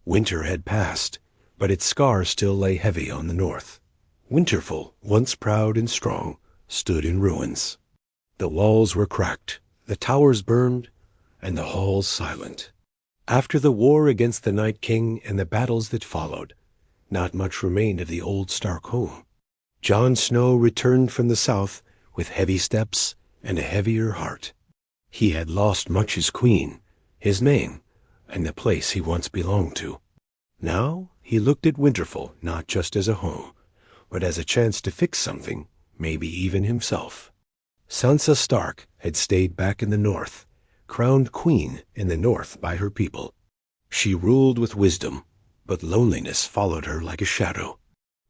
Winter had passed, but its scars still lay heavy on the north. Winterfell, once proud and strong, stood in ruins. The walls were cracked, the towers burned, and the halls silent. After the war against the Night King and the battles that followed, not much remained of the old Stark home. Jon Snow returned from the south with heavy steps and a heavier heart. He had lost much his queen, his name, and the place he once belonged to. Now he looked at Winterfell not just as a home, but as a chance to fix something, maybe even himself. Sansa Stark had stayed back in the north, crowned queen in the north by her people. She ruled with wisdom, but loneliness followed her like a shadow.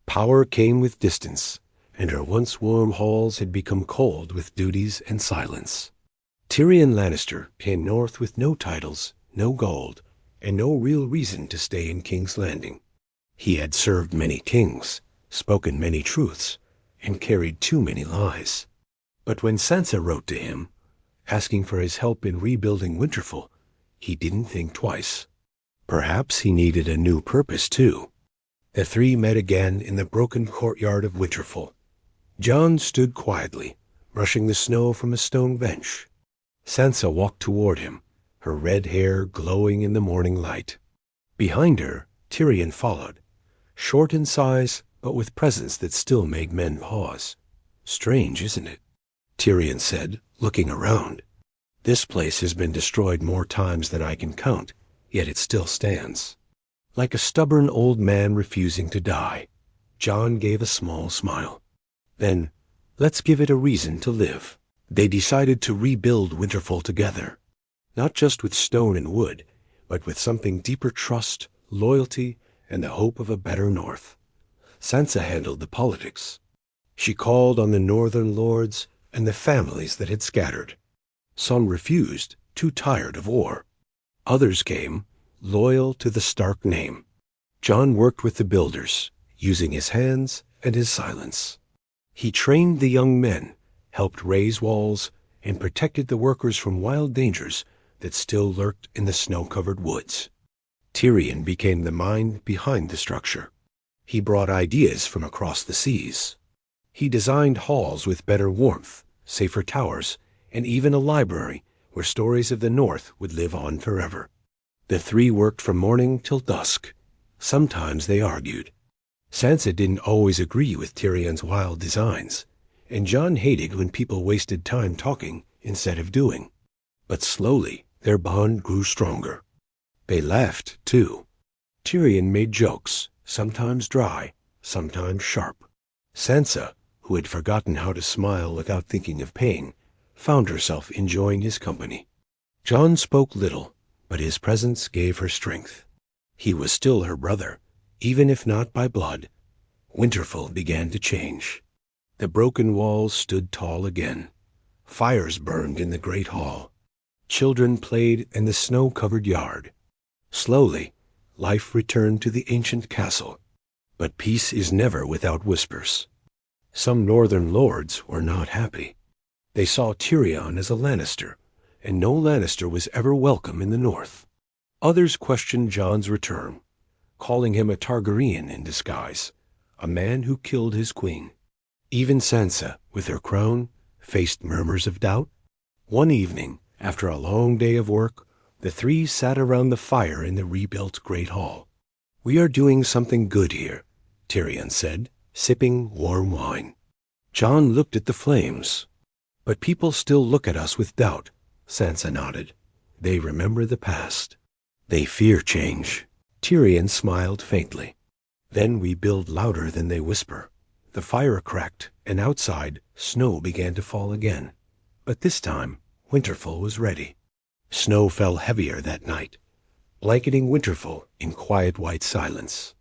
Power came with distance, and her once warm halls had become cold with duties and silence. Tyrion Lannister came north with no titles, no gold, and no real reason to stay in King's Landing. He had served many kings, spoken many truths, and carried too many lies. But when Sansa wrote to him, asking for his help in rebuilding Winterfell, he didn't think twice. Perhaps he needed a new purpose, too. The three met again in the broken courtyard of Winterfell. Jon stood quietly, brushing the snow from a stone bench. Sansa walked toward him, her red hair glowing in the morning light. Behind her, Tyrion followed, short in size, but with presence that still made men pause. "Strange, isn't it?" Tyrion said, looking around. "This place has been destroyed more times than I can count, yet it still stands." Like a stubborn old man refusing to die, Jon gave a small smile. "Then, let's give it a reason to live." They decided to rebuild Winterfell together, not just with stone and wood, but with something deeper: trust, loyalty, and the hope of a better north. Sansa handled the politics. She called on the northern lords and the families that had scattered. Some refused, too tired of war. Others came, loyal to the Stark name. Jon worked with the builders, using his hands and his silence. He trained the young men, helped raise walls, and protected the workers from wild dangers that still lurked in the snow-covered woods. Tyrion became the mind behind the structure. He brought ideas from across the seas. He designed halls with better warmth, safer towers, and even a library where stories of the North would live on forever. The three worked from morning till dusk. Sometimes they argued. Sansa didn't always agree with Tyrion's wild designs, and Jon hated when people wasted time talking instead of doing. But slowly their bond grew stronger. They laughed, too. Tyrion made jokes, sometimes dry, sometimes sharp. Sansa, who had forgotten how to smile without thinking of pain, found herself enjoying his company. Jon spoke little, but his presence gave her strength. He was still her brother, even if not by blood. Winterfell began to change. The broken walls stood tall again. Fires burned in the great hall. Children played in the snow-covered yard. Slowly, life returned to the ancient castle. But peace is never without whispers. Some northern lords were not happy. They saw Tyrion as a Lannister, and no Lannister was ever welcome in the north. Others questioned Jon's return, calling him a Targaryen in disguise, a man who killed his queen. Even Sansa, with her crown, faced murmurs of doubt. One evening, after a long day of work, the three sat around the fire in the rebuilt great hall. "We are doing something good here," Tyrion said, sipping warm wine. Jon looked at the flames. "But people still look at us with doubt," Sansa nodded. "They remember the past. They fear change." Tyrion smiled faintly. "Then we build louder than they whisper." The fire cracked, and outside, snow began to fall again. But this time, Winterfell was ready. Snow fell heavier that night, blanketing Winterfell in quiet white silence.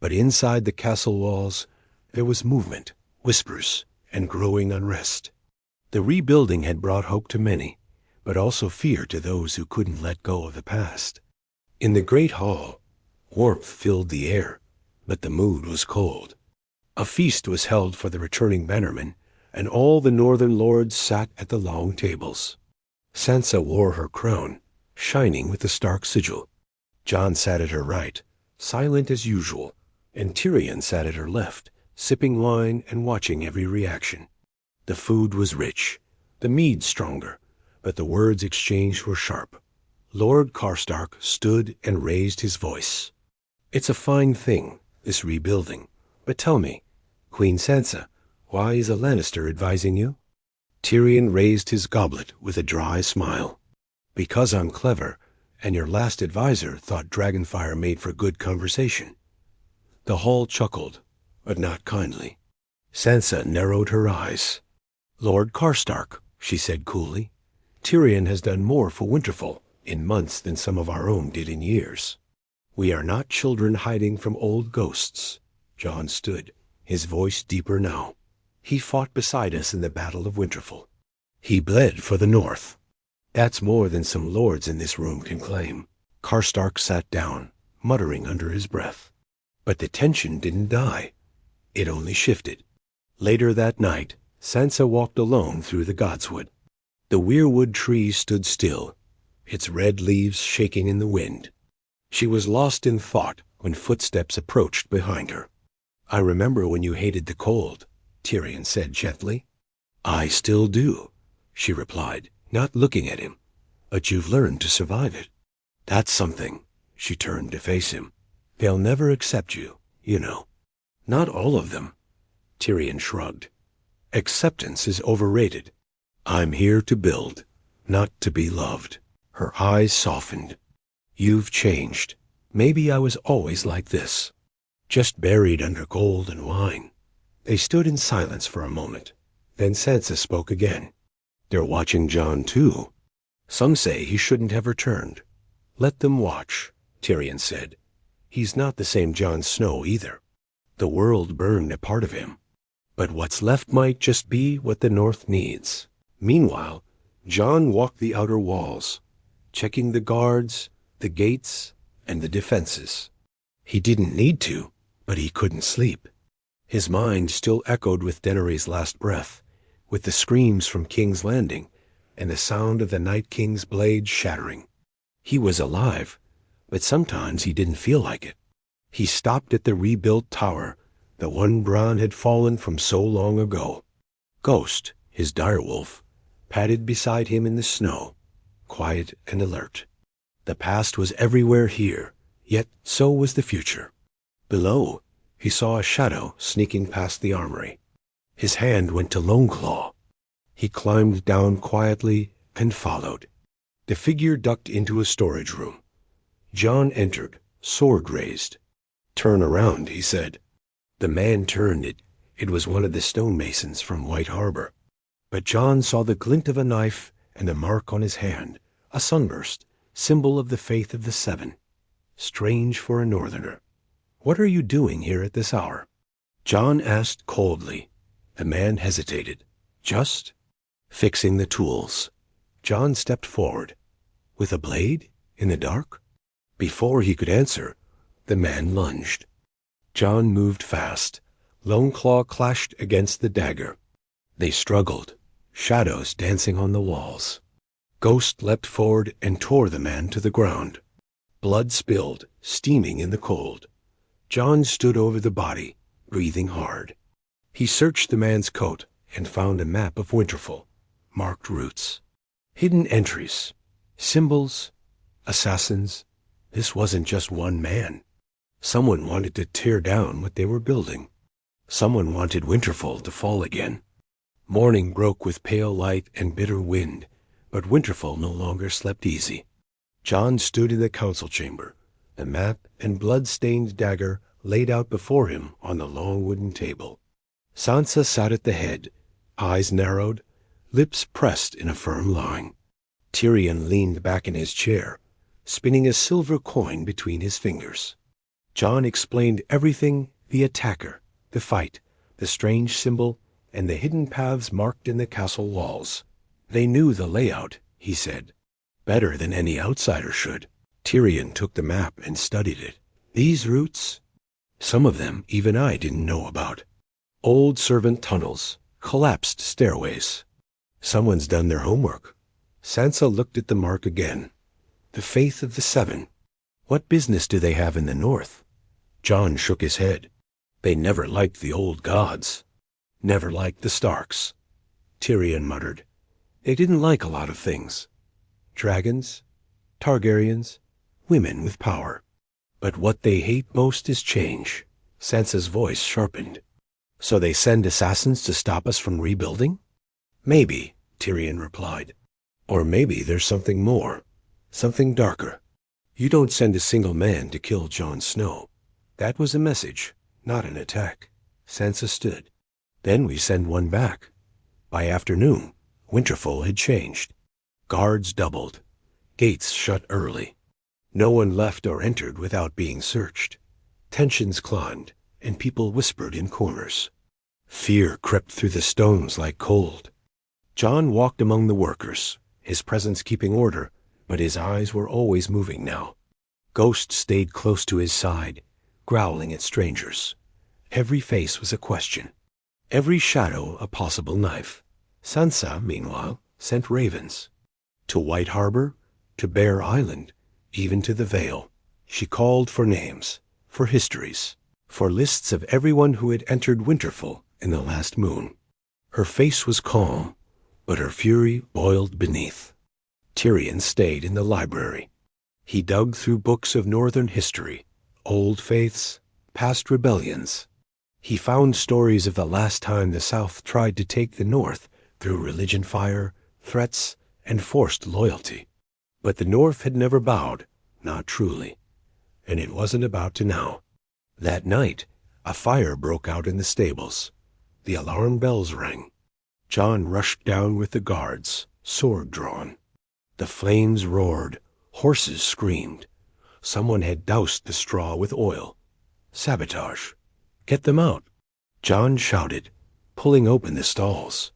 But inside the castle walls, there was movement, whispers, and growing unrest. The rebuilding had brought hope to many, but also fear to those who couldn't let go of the past. In the great hall, warmth filled the air, but the mood was cold. A feast was held for the returning bannermen, and all the northern lords sat at the long tables. Sansa wore her crown, shining with the Stark sigil. Jon sat at her right, silent as usual, and Tyrion sat at her left, sipping wine and watching every reaction. The food was rich, the mead stronger, but the words exchanged were sharp. Lord Karstark stood and raised his voice. "It's a fine thing, this rebuilding, but tell me, Queen Sansa, why is a Lannister advising you?" Tyrion raised his goblet with a dry smile. "Because I'm clever, and your last advisor thought Dragonfire made for good conversation." The hall chuckled, but not kindly. Sansa narrowed her eyes. "Lord Karstark," she said coolly, "Tyrion has done more for Winterfell in months than some of our own did in years. We are not children hiding from old ghosts." Jon stood, his voice deeper now. "He fought beside us in the Battle of Winterfell. He bled for the North. That's more than some lords in this room can claim." Karstark sat down, muttering under his breath. But the tension didn't die. It only shifted. Later that night, Sansa walked alone through the Godswood. The weirwood tree stood still, its red leaves shaking in the wind. She was lost in thought when footsteps approached behind her. "I remember when you hated the cold," Tyrion said gently. "I still do," she replied, not looking at him. "But you've learned to survive it." "That's something." She turned to face him. "They'll never accept you, you know." "Not all of them." Tyrion shrugged. "Acceptance is overrated. I'm here to build, not to be loved." Her eyes softened. "You've changed. Maybe I was always like this, just buried under gold and wine." They stood in silence for a moment. Then Sansa spoke again. "They're watching Jon too. Some say he shouldn't have returned." "Let them watch," Tyrion said. "He's not the same Jon Snow either. The world burned a part of him. But what's left might just be what the North needs." Meanwhile, Jon walked the outer walls, checking the guards, the gates, and the defenses. He didn't need to, but he couldn't sleep. His mind still echoed with Dennery's last breath, with the screams from King's Landing, and the sound of the Night King's blade shattering. He was alive, but sometimes he didn't feel like it. He stopped at the rebuilt tower, the one Bronn had fallen from so long ago. Ghost, his direwolf, padded beside him in the snow, quiet and alert. The past was everywhere here, yet so was the future. Below, he saw a shadow sneaking past the armory. His hand went to Loneclaw. He climbed down quietly and followed. The figure ducked into a storage room. Jon entered, sword raised. "Turn around," he said. The man turned it. It was one of the stonemasons from White Harbor. But Jon saw the glint of a knife and a mark on his hand, a sunburst, symbol of the faith of the Seven. Strange for a northerner. "What are you doing here at this hour?" Jon asked coldly. The man hesitated. "Just fixing the tools." Jon stepped forward. "With a blade? In the dark?" Before he could answer, the man lunged. Jon moved fast. Loneclaw clashed against the dagger. They struggled, shadows dancing on the walls. Ghost leapt forward and tore the man to the ground. Blood spilled, steaming in the cold. Jon stood over the body, breathing hard. He searched the man's coat and found a map of Winterfell, marked routes. Hidden entries, symbols, assassins. This wasn't just one man. Someone wanted to tear down what they were building. Someone wanted Winterfell to fall again. Morning broke with pale light and bitter wind, but Winterfell no longer slept easy. Jon stood in the council chamber, the map and blood-stained dagger laid out before him on the long wooden table. Sansa sat at the head, eyes narrowed, lips pressed in a firm line. Tyrion leaned back in his chair, spinning a silver coin between his fingers. Jon explained everything: the attacker, the fight, the strange symbol, and the hidden paths marked in the castle walls. They knew the layout, he said, better than any outsider should. Tyrion took the map and studied it. These routes, some of them even I didn't know about. Old servant tunnels, collapsed stairways. Someone's done their homework. Sansa looked at the mark again. The faith of the Seven. What business do they have in the north? Jon shook his head. They never liked the old gods. Never liked the Starks. Tyrion muttered. They didn't like a lot of things. Dragons, Targaryens, women with power. But what they hate most is change. Sansa's voice sharpened. So they send assassins to stop us from rebuilding? Maybe, Tyrion replied. Or maybe there's something more, something darker. You don't send a single man to kill Jon Snow. That was a message, not an attack. Sansa stood. Then we send one back. By afternoon, Winterfell had changed. Guards doubled. Gates shut early. No one left or entered without being searched. Tensions climbed, and people whispered in corners. Fear crept through the stones like cold. Jon walked among the workers, his presence keeping order, but his eyes were always moving now. Ghosts stayed close to his side, growling at strangers. Every face was a question. Every shadow a possible knife. Sansa, meanwhile, sent ravens. To White Harbor, to Bear Island, even to the Vale. She called for names, for histories, for lists of everyone who had entered Winterfell in the last moon. Her face was calm, but her fury boiled beneath. Tyrion stayed in the library. He dug through books of northern history, old faiths, past rebellions. He found stories of the last time the South tried to take the North through religion fire, threats, and forced loyalty. But the North had never bowed, not truly. And it wasn't about to now. That night, a fire broke out in the stables. The alarm bells rang. Jon rushed down with the guards, sword drawn. The flames roared. Horses screamed. Someone had doused the straw with oil. Sabotage. Get them out. Jon shouted, pulling open the stalls.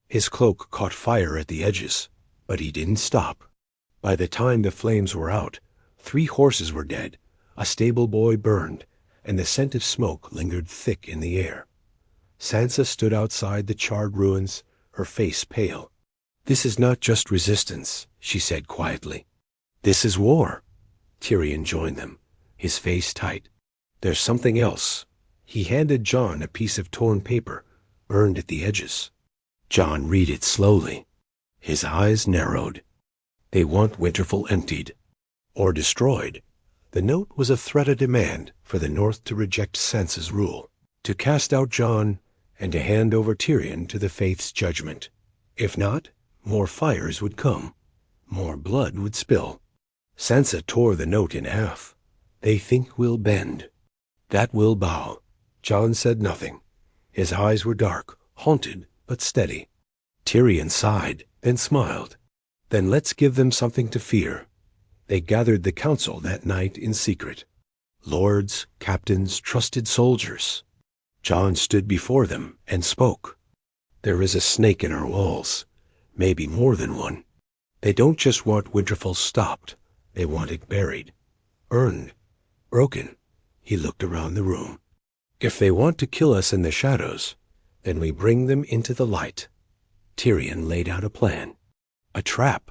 His cloak caught fire at the edges, but he didn't stop. By the time the flames were out, 3 horses were dead, a stable boy burned, and the scent of smoke lingered thick in the air. Sansa stood outside the charred ruins, her face pale. This is not just resistance, she said quietly. This is war. Tyrion joined them, his face tight. There's something else. He handed Jon a piece of torn paper, burned at the edges. Jon read it slowly. His eyes narrowed. They want Winterfell emptied, or destroyed. The note was a threat, a demand for the North to reject Sansa's rule, to cast out Jon, and to hand over Tyrion to the Faith's judgment. If not, more fires would come, more blood would spill. Sansa tore the note in half. They think we'll bend. That we'll bow. Jon said nothing. His eyes were dark, haunted, but steady. Tyrion sighed, then smiled. Then let's give them something to fear. They gathered the council that night in secret. Lords, captains, trusted soldiers. Jon stood before them and spoke. There is a snake in our walls, maybe more than one. They don't just want Winterfell stopped. They want it buried, earned, broken. He looked around the room. If they want to kill us in the shadows, then we bring them into the light. Tyrion laid out a plan. A trap,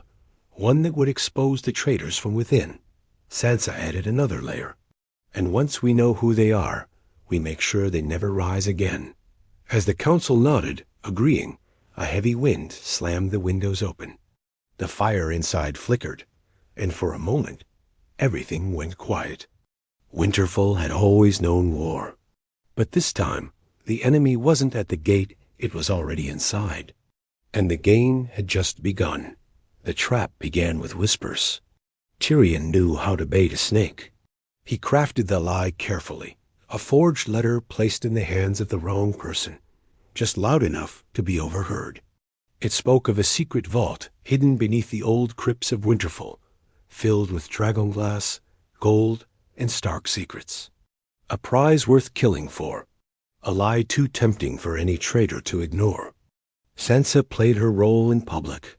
one that would expose the traitors from within. Sansa added another layer. And once we know who they are, we make sure they never rise again. As the council nodded, agreeing, a heavy wind slammed the windows open. The fire inside flickered, and for a moment, everything went quiet. Winterfell had always known war. But this time, the enemy wasn't at the gate, it was already inside. And the game had just begun. The trap began with whispers. Tyrion knew how to bait a snake. He crafted the lie carefully, a forged letter placed in the hands of the wrong person, just loud enough to be overheard. It spoke of a secret vault hidden beneath the old crypts of Winterfell, filled with dragonglass, gold, and Stark secrets. A prize worth killing for, a lie too tempting for any traitor to ignore. Sansa played her role in public,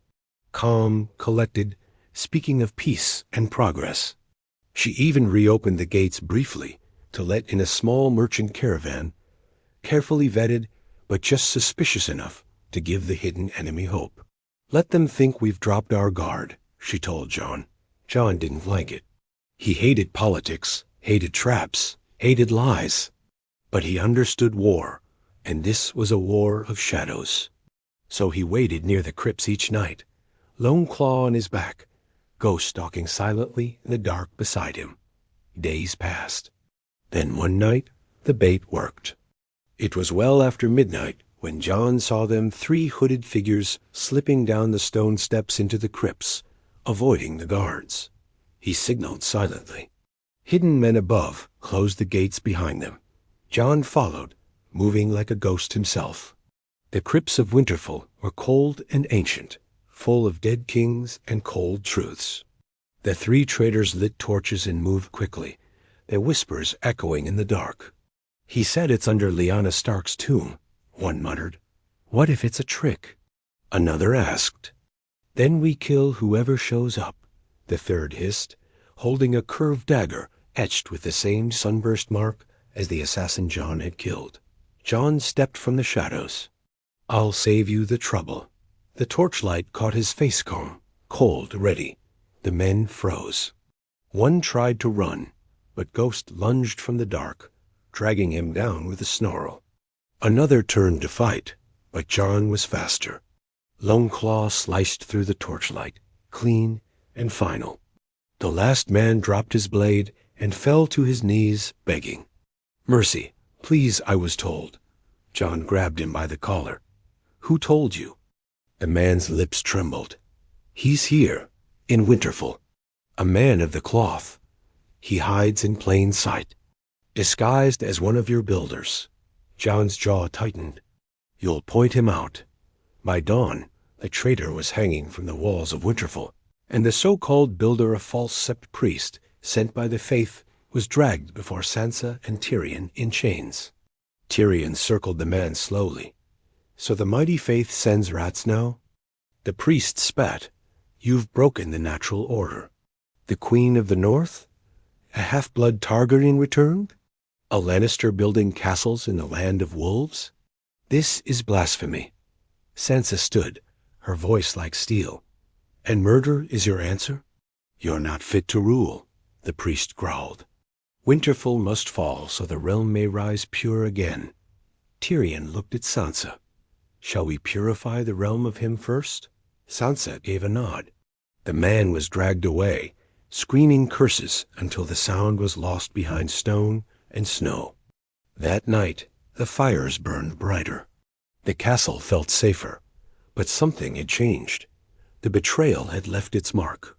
calm, collected, speaking of peace and progress. She even reopened the gates briefly to let in a small merchant caravan, carefully vetted but just suspicious enough to give the hidden enemy hope. Let them think we've dropped our guard, she told Jon. Jon didn't like it. He hated politics, hated traps, hated lies. But he understood war, and this was a war of shadows. So he waited near the crypts each night, lone claw on his back, ghost stalking silently in the dark beside him. Days passed. Then one night, the bait worked. It was well after midnight when Jon saw them 3 hooded figures slipping down the stone steps into the crypts, avoiding the guards. He signaled silently. Hidden men above closed the gates behind them. Jon followed, moving like a ghost himself. The crypts of Winterfell were cold and ancient, full of dead kings and cold truths. The 3 traders lit torches and moved quickly, their whispers echoing in the dark. "He said it's under Lyanna Stark's tomb," one muttered. "What if it's a trick?" Another asked. "Then we kill whoever shows up," the third hissed, holding a curved dagger etched with the same sunburst mark as the assassin Jon had killed. Jon stepped from the shadows. "I'll save you the trouble." The torchlight caught his face comb, cold, ready. The men froze. One tried to run, but Ghost lunged from the dark, dragging him down with a snarl. Another turned to fight, but Jon was faster. Lone Claw sliced through the torchlight, clean and final. The last man dropped his blade and fell to his knees, begging. "Mercy, please, I was told." Jon grabbed him by the collar. "Who told you?" The man's lips trembled. "He's here, in Winterfell. A man of the cloth. He hides in plain sight, disguised as one of your builders." Jon's jaw tightened. "You'll point him out." By dawn, the traitor was hanging from the walls of Winterfell, and the so-called builder, a false sept priest sent by the faith, was dragged before Sansa and Tyrion in chains. Tyrion circled the man slowly. "So the mighty faith sends rats now?" The priest spat. "You've broken the natural order. The Queen of the North? A half-blood Targaryen returned? A Lannister building castles in the land of wolves? This is blasphemy." Sansa stood, her voice like steel. "And murder is your answer?" "You're not fit to rule," the priest growled. "Winterfell must fall so the realm may rise pure again." Tyrion looked at Sansa. "Shall we purify the realm of him first?" Sansa gave a nod. The man was dragged away, screaming curses until the sound was lost behind stone and snow. That night, the fires burned brighter. The castle felt safer, but something had changed. The betrayal had left its mark.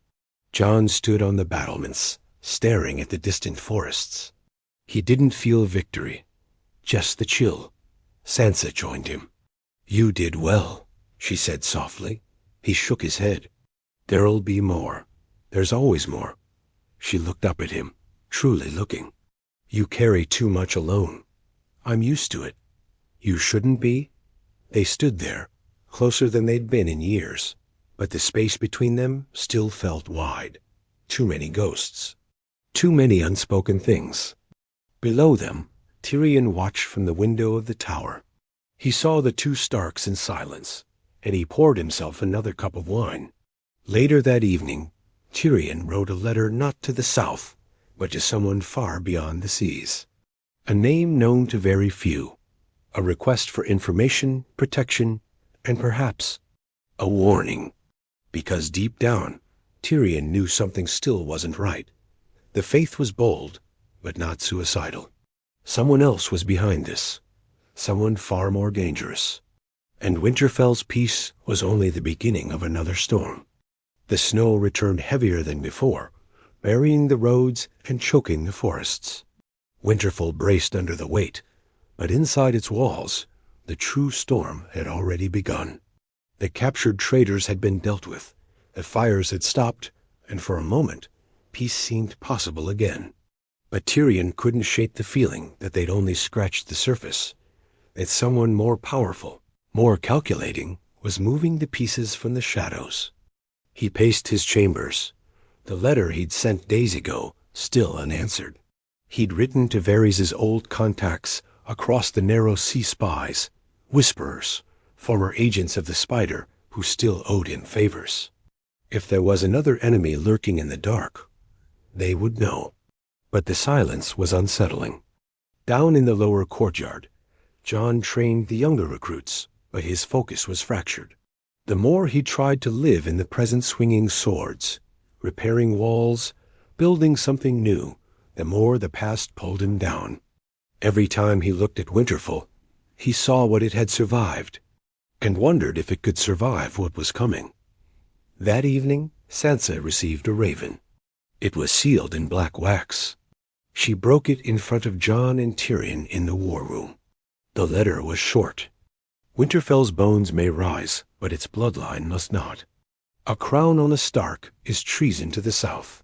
Jon stood on the battlements, staring at the distant forests. He didn't feel victory, just the chill. Sansa joined him. "You did well," she said softly. He shook his head. "There'll be more. There's always more." She looked up at him, truly looking. "You carry too much alone." "I'm used to it." "You shouldn't be." They stood there, closer than they'd been in years, but the space between them still felt wide. Too many ghosts. Too many unspoken things. Below them, Tyrion watched from the window of the tower. He saw the 2 Starks in silence, and he poured himself another cup of wine. Later that evening, Tyrion wrote a letter not to the south, but to someone far beyond the seas. A name known to very few. A request for information, protection, and perhaps a warning. Because deep down, Tyrion knew something still wasn't right. The faith was bold, but not suicidal. Someone else was behind this. Someone far more dangerous. And Winterfell's peace was only the beginning of another storm. The snow returned heavier than before, burying the roads and choking the forests. Winterfell braced under the weight, but inside its walls, the true storm had already begun. The captured traitors had been dealt with, the fires had stopped, and for a moment, peace seemed possible again. But Tyrion couldn't shake the feeling that they'd only scratched the surface, that someone more powerful, more calculating, was moving the pieces from the shadows. He paced his chambers, the letter he'd sent days ago still unanswered. He'd written to Varys' old contacts across the narrow sea, spies, whisperers, former agents of the Spider who still owed him favors. If there was another enemy lurking in the dark, they would know. But the silence was unsettling. Down in the lower courtyard, Jon trained the younger recruits, but his focus was fractured. The more he tried to live in the present, swinging swords, repairing walls, building something new, the more the past pulled him down. Every time he looked at Winterfell, he saw what it had survived, and wondered if it could survive what was coming. That evening, Sansa received a raven. It was sealed in black wax. She broke it in front of Jon and Tyrion in the war room. The letter was short. Winterfell's bones may rise, but its bloodline must not. A crown on a Stark is treason to the south.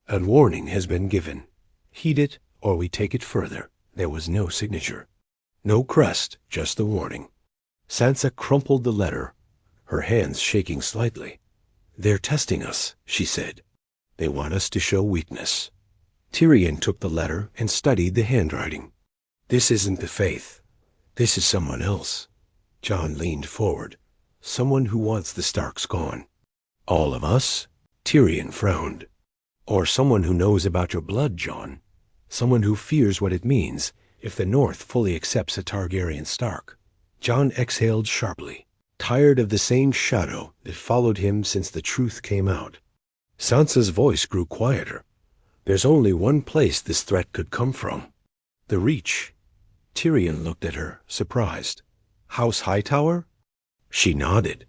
A warning has been given. Heed it, or we take it further. There was no signature. No crest, just the warning. Sansa crumpled the letter, her hands shaking slightly. "They're testing us," she said. "They want us to show weakness." Tyrion took the letter and studied the handwriting. "This isn't the faith. This is someone else." Jon leaned forward. "Someone who wants the Starks gone." "All of us?" Tyrion frowned. "Or someone who knows about your blood, Jon. Someone who fears what it means if the North fully accepts a Targaryen Stark." Jon exhaled sharply, tired of the same shadow that followed him since the truth came out. Sansa's voice grew quieter. "There's only one place this threat could come from. The Reach." Tyrion looked at her, surprised. "House Hightower?" She nodded.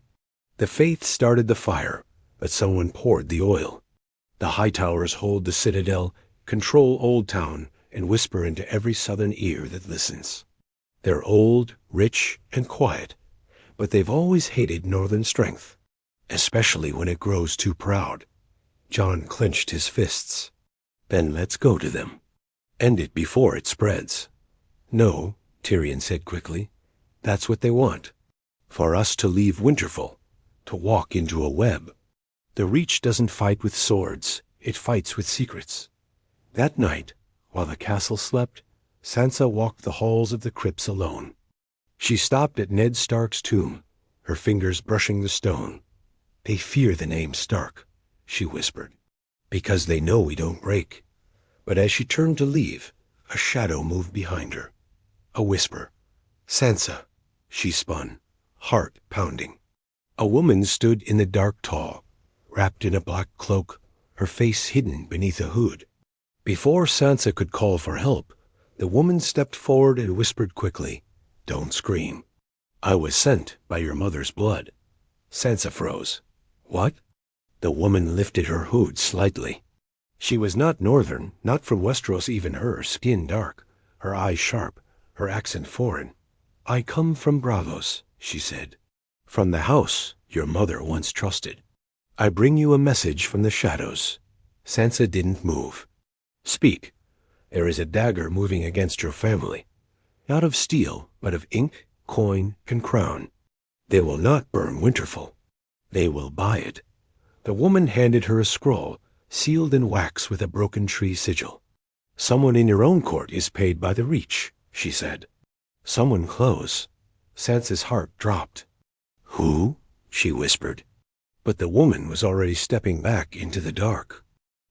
"The Faith started the fire, but someone poured the oil. The Hightowers hold the Citadel, control Old Town, and whisper into every southern ear that listens. They're old, rich, and quiet, but they've always hated northern strength, especially when it grows too proud." Jon clenched his fists. "Then let's go to them. End it before it spreads." "No," Tyrion said quickly. "That's what they want. For us to leave Winterfell, to walk into a web. The Reach doesn't fight with swords. It fights with secrets." That night, while the castle slept, Sansa walked the halls of the crypts alone. She stopped at Ned Stark's tomb, her fingers brushing the stone. "They fear the name Stark," she whispered, "because they know we don't break." But as she turned to leave, a shadow moved behind her. A whisper. "Sansa." She spun, heart pounding. A woman stood in the dark tall, wrapped in a black cloak, her face hidden beneath a hood. Before Sansa could call for help, the woman stepped forward and whispered quickly, "Don't scream. I was sent by your mother's blood." Sansa froze. "What?" The woman lifted her hood slightly. She was not northern, not from Westeros even, her skin dark, her eyes sharp, her accent foreign. "I come from Braavos," she said. "From the house your mother once trusted. I bring you a message from the shadows." Sansa didn't move. "Speak. There is a dagger moving against your family. Not of steel, but of ink, coin, and crown. They will not burn Winterfell. They will buy it." The woman handed her a scroll, sealed in wax with a broken tree sigil. "Someone in your own court is paid by the Reach," she said. "Someone close." Sansa's heart dropped. "Who?" she whispered. But the woman was already stepping back into the dark.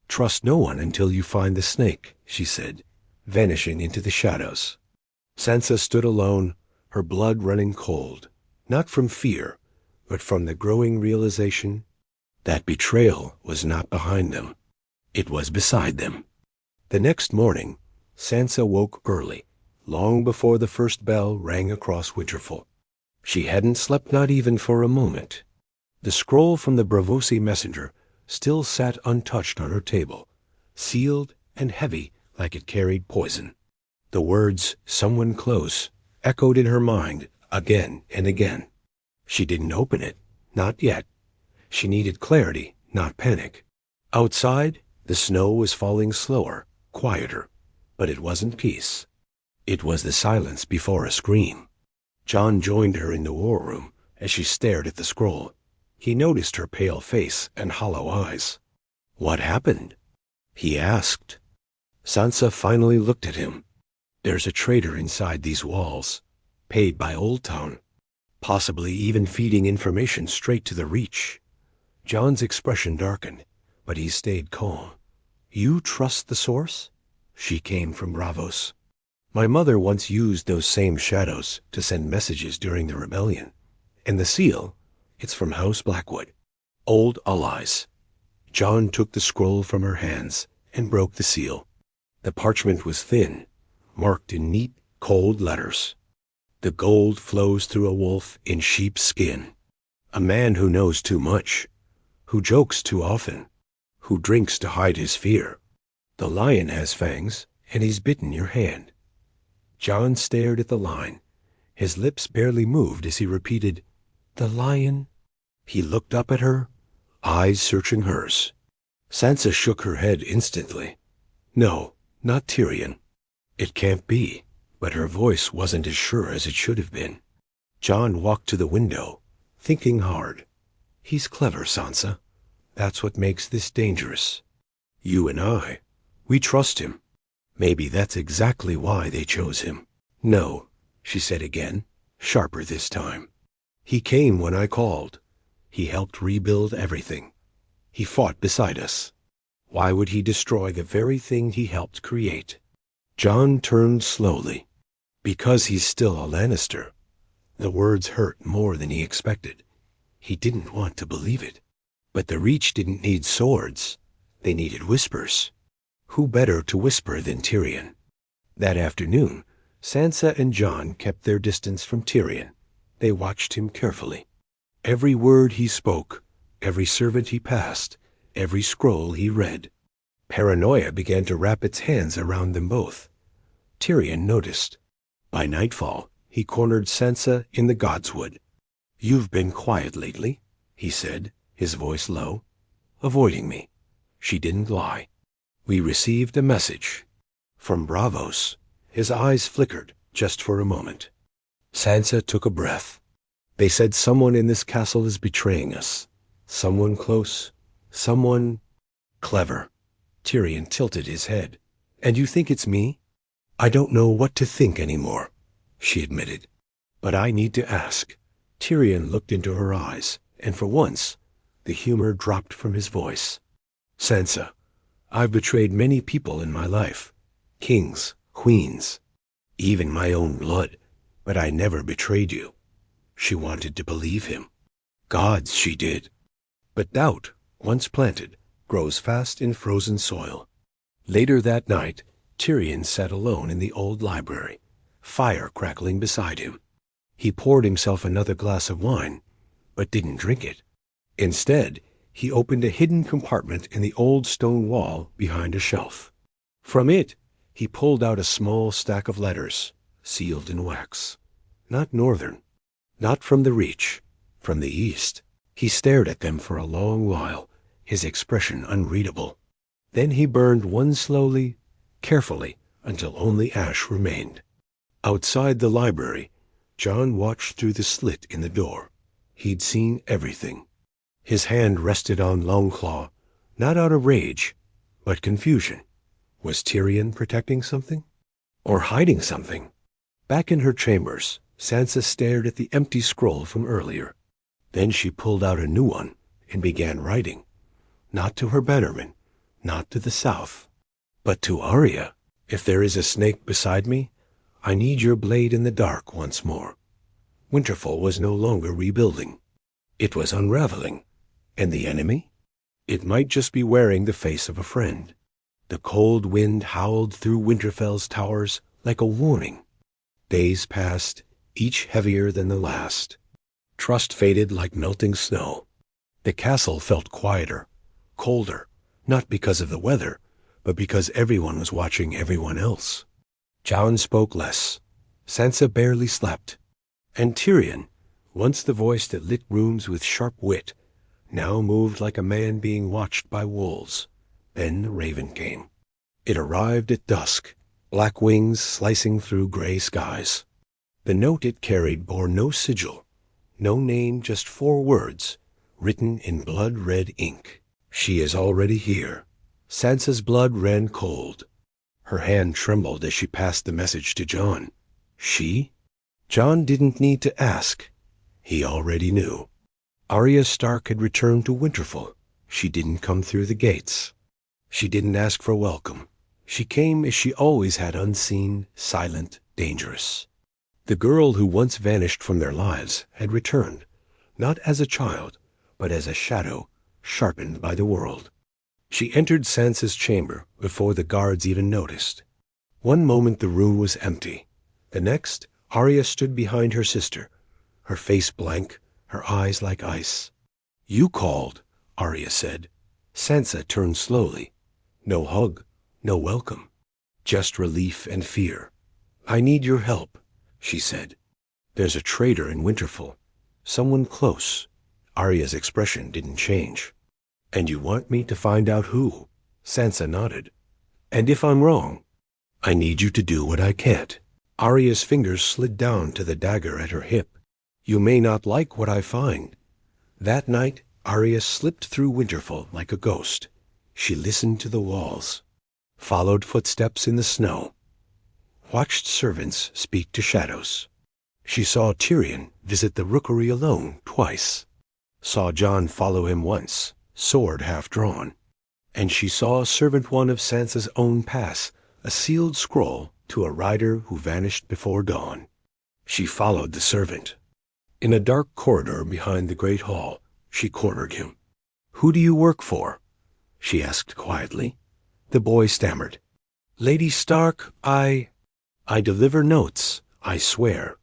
"Trust no one until you find the snake," she said, vanishing into the shadows. Sansa stood alone, her blood running cold, not from fear, but from the growing realization that betrayal was not behind them. It was beside them. The next morning, Sansa woke early, long before the first bell rang across Winterfell. She hadn't slept, not even for a moment. The scroll from the Braavosi messenger still sat untouched on her table, sealed and heavy like it carried poison. The words, "someone close," echoed in her mind again and again. She didn't open it, not yet. She needed clarity, not panic. Outside, the snow was falling slower, quieter, but it wasn't peace. It was the silence before a scream. Jon joined her in the war room as she stared at the scroll. He noticed her pale face and hollow eyes. "What happened?" he asked. Sansa finally looked at him. "There's a traitor inside these walls, paid by Old Town, possibly even feeding information straight to the Reach." Jon's expression darkened, but he stayed calm. "You trust the source?" "She came from Braavos." My mother once used those same shadows to send messages during the rebellion. And the seal, it's from House Blackwood. Old allies. Jon took the scroll from her hands and broke the seal. The parchment was thin, marked in neat, cold letters. The gold flows through a wolf in sheep's skin. A man who knows too much, who jokes too often, who drinks to hide his fear. The lion has fangs, and he's bitten your hand. Jon stared at the line. His lips barely moved as he repeated, "The lion." He looked up at her, eyes searching hers. Sansa shook her head instantly. "No, not Tyrion. It can't be." But her voice wasn't as sure as it should have been. Jon walked to the window, thinking hard. He's clever, Sansa. That's what makes this dangerous. You and I, we trust him. Maybe that's exactly why they chose him. "No," she said again, sharper this time. "He came when I called. He helped rebuild everything. He fought beside us. Why would he destroy the very thing he helped create?" Jon turned slowly. "Because he's still a Lannister." The words hurt more than he expected. He didn't want to believe it. But the Reach didn't need swords. They needed whispers. Who better to whisper than Tyrion? That afternoon, Sansa and Jon kept their distance from Tyrion. They watched him carefully. Every word he spoke, every servant he passed, every scroll he read. Paranoia began to wrap its hands around them both. Tyrion noticed. By nightfall, he cornered Sansa in the Godswood. "You've been quiet lately," he said, his voice low. "Avoiding me." She didn't lie. "We received a message." "From Braavos." His eyes flickered, just for a moment. Sansa took a breath. "They said someone in this castle is betraying us. Someone close. Someone clever." Tyrion tilted his head. "And you think it's me?" "I don't know what to think anymore," she admitted. "But I need to ask." Tyrion looked into her eyes, and for once, the humor dropped from his voice. "Sansa, I've betrayed many people in my life. Kings, queens, even my own blood, but I never betrayed you." She wanted to believe him. Gods, she did. But doubt, once planted, grows fast in frozen soil. Later that night, Tyrion sat alone in the old library, fire crackling beside him. He poured himself another glass of wine, but didn't drink it. Instead, he opened a hidden compartment in the old stone wall behind a shelf. From it, he pulled out a small stack of letters, sealed in wax. Not northern, not from the Reach, from the east. He stared at them for a long while, his expression unreadable. Then he burned one slowly, carefully, until only ash remained. Outside the library, Jon watched through the slit in the door. He'd seen everything. His hand rested on Longclaw, not out of rage, but confusion. Was Tyrion protecting something? Or hiding something? Back in her chambers, Sansa stared at the empty scroll from earlier. Then she pulled out a new one and began writing. Not to her bannermen, not to the south, but to Arya. "If there is a snake beside me, I need your blade in the dark once more." Winterfell was no longer rebuilding. It was unraveling. And the enemy? It might just be wearing the face of a friend. The cold wind howled through Winterfell's towers like a warning. Days passed, each heavier than the last. Trust faded like melting snow. The castle felt quieter, colder, not because of the weather, but because everyone was watching everyone else. Jon spoke less. Sansa barely slept. And Tyrion, once the voice that lit rooms with sharp wit, now moved like a man being watched by wolves. Then the raven came. It arrived at dusk, black wings slicing through gray skies. The note it carried bore no sigil, no name, just 4 words, written in blood-red ink. "She is already here." Sansa's blood ran cold. Her hand trembled as she passed the message to Jon. She? Jon didn't need to ask. He already knew. Arya Stark had returned to Winterfell. She didn't come through the gates. She didn't ask for welcome. She came as she always had, unseen, silent, dangerous. The girl who once vanished from their lives had returned, not as a child, but as a shadow sharpened by the world. She entered Sansa's chamber before the guards even noticed. One moment the room was empty. The next, Arya stood behind her sister, her face blank, her eyes like ice. "You called," Arya said. Sansa turned slowly. No hug, no welcome, just relief and fear. "I need your help," she said. "There's a traitor in Winterfell. Someone close." Arya's expression didn't change. "And you want me to find out who?" Sansa nodded. "And if I'm wrong?" "I need you to do what I can't." Arya's fingers slid down to the dagger at her hip. "You may not like what I find." That night, Arya slipped through Winterfell like a ghost. She listened to the walls, followed footsteps in the snow, watched servants speak to shadows. She saw Tyrion visit the rookery alone twice, saw Jon follow him once, sword half drawn, and she saw servant one of Sansa's own pass a sealed scroll to a rider who vanished before dawn. She followed the servant. In a dark corridor behind the great hall, she cornered him. "Who do you work for?" she asked quietly. The boy stammered. "Lady Stark, I deliver notes, I swear."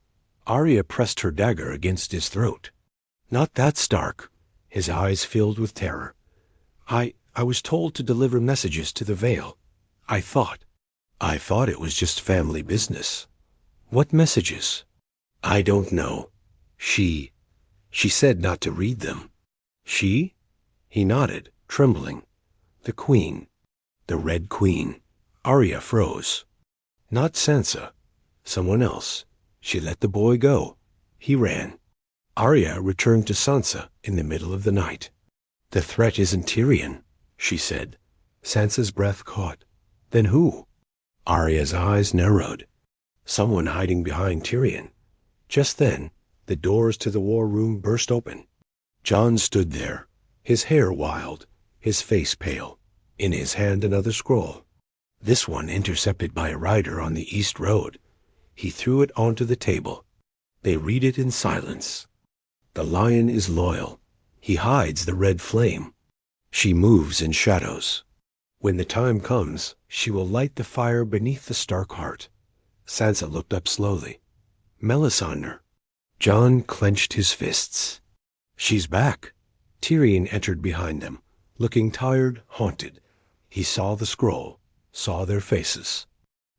Arya pressed her dagger against his throat. "Not that Stark." His eyes filled with terror. I was told to deliver messages to the Vale. I thought it was just family business." "What messages?" "I don't know. She said not to read them." "She?" He nodded, trembling. "The Queen. The Red Queen." Arya froze. "Not Sansa. Someone else. She let the boy go. He ran." Arya returned to Sansa in the middle of the night. "The threat isn't Tyrion," she said. Sansa's breath caught. "Then who?" Arya's eyes narrowed. "Someone hiding behind Tyrion." Just then, the doors to the war room burst open. Jon stood there, his hair wild, his face pale, in his hand another scroll. This one intercepted by a rider on the east road. He threw it onto the table. They read it in silence. "The lion is loyal. He hides the red flame. She moves in shadows. When the time comes, she will light the fire beneath the Stark heart." Sansa looked up slowly. "Melisandre." Jon clenched his fists. "She's back." Tyrion entered behind them, looking tired, haunted. He saw the scroll, saw their faces.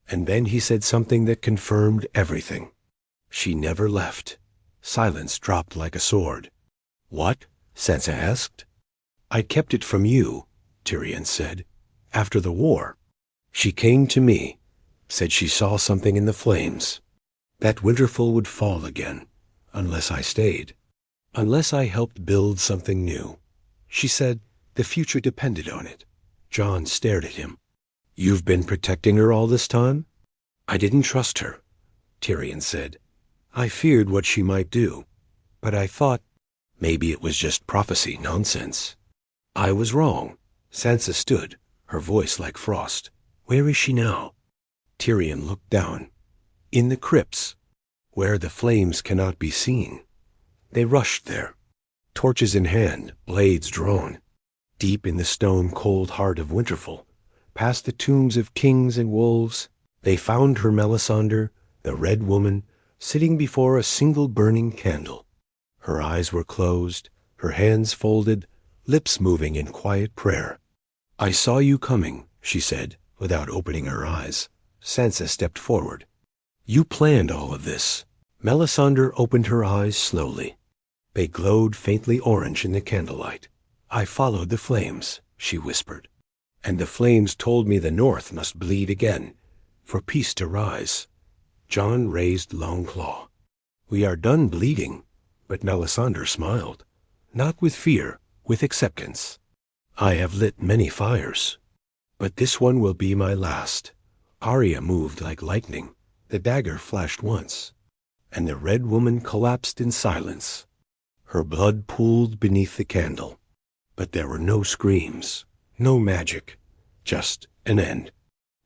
And then he said something that confirmed everything. "She never left." Silence dropped like a sword. "What?" Sansa asked. "I kept it from you," Tyrion said. "After the war, she came to me, said she saw something in the flames, that Winterfell would fall again, unless I stayed, unless I helped build something new. She said the future depended on it." Jon stared at him. "You've been protecting her all this time?" "I didn't trust her," Tyrion said. "I feared what she might do, but I thought maybe it was just prophecy nonsense. I was wrong." Sansa stood, her voice like frost. "Where is she now?" Tyrion looked down. "In the crypts, where the flames cannot be seen." They rushed there, torches in hand, blades drawn, deep in the stone-cold heart of Winterfell, past the tombs of kings and wolves. They found her Melisandre, the Red Woman, sitting before a single burning candle. Her eyes were closed, her hands folded, lips moving in quiet prayer. "I saw you coming," she said, without opening her eyes. Sansa stepped forward. "You planned all of this." Melisandre opened her eyes slowly. They glowed faintly orange in the candlelight. "I followed the flames," she whispered. "And the flames told me the North must bleed again, for peace to rise." Jon raised Longclaw. "We are done bleeding." But Melisandre smiled. "Not with fear, with acceptance. I have lit many fires, but this one will be my last." Arya moved like lightning. The dagger flashed once, and the Red Woman collapsed in silence. Her blood pooled beneath the candle. But there were no screams, no magic, just an end.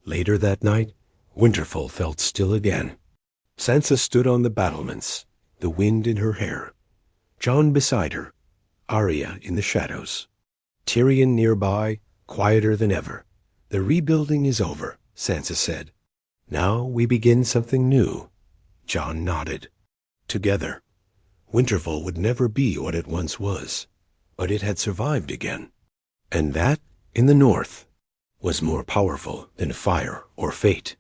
Later that night, Winterfell felt still again. Sansa stood on the battlements, the wind in her hair. Jon beside her, Arya in the shadows. Tyrion nearby, quieter than ever. The rebuilding is over, Sansa said. Now we begin something new. Jon nodded. Together. Winterfell would never be what it once was, but it had survived again. And that, in the north, was more powerful than fire or fate.